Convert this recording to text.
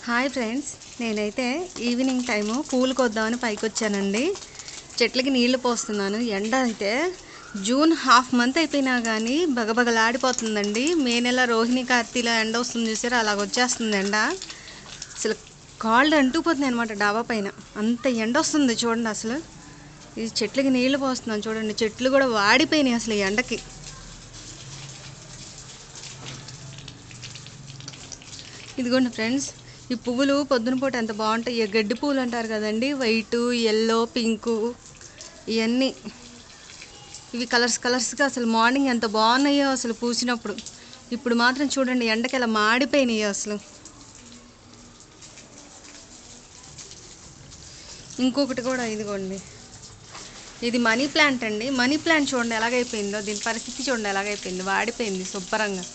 Hi friends, నేనైతే evening time పూలు కొద్దామని పైకి వచ్చానండి. చెట్లకి నీళ్లు పోస్తున్నాను. ఎండ అయితే జూన్ హాఫ్ మంత్ అయిపోయినా కానీ బగబగలాడిపోతుందండి. మే నెల రోహిణి కార్తీలో ఎండ వస్తుంది చూసారు, అలాగ వచ్చేస్తుంది ఎండ. అసలు కాళ్ళు అంటుకుపోతున్నాయి అనమాట డాబా పైన, అంత ఎండ వస్తుంది చూడండి. అసలు ఈ చెట్లకి నీళ్లు పోస్తున్నాను చూడండి, చెట్లు కూడా వాడిపోయినాయి అసలు ఈ ఎండకి. ఇదిగోండి ఫ్రెండ్స్, ఈ పువ్వులు పొద్దున పూట ఎంత బాగుంటాయి. గడ్డి పువ్వులు అంటారు కదండి, వైటు, ఎల్లో, పింకు, ఇవన్నీ ఇవి కలర్స్ కలర్స్గా అసలు మార్నింగ్ ఎంత బాగున్నాయో అసలు పూసినప్పుడు. ఇప్పుడు మాత్రం చూడండి ఎండకి ఎలా మాడిపోయినాయో అసలు. ఇంకొకటి కూడా ఇదిగోండి, ఇది మనీ ప్లాంట్ అండి. మనీ ప్లాంట్ చూడండి ఎలాగైపోయిందో, దీని పరిస్థితి చూడండి ఎలాగైపోయింది, వాడిపోయింది శుభ్రంగా.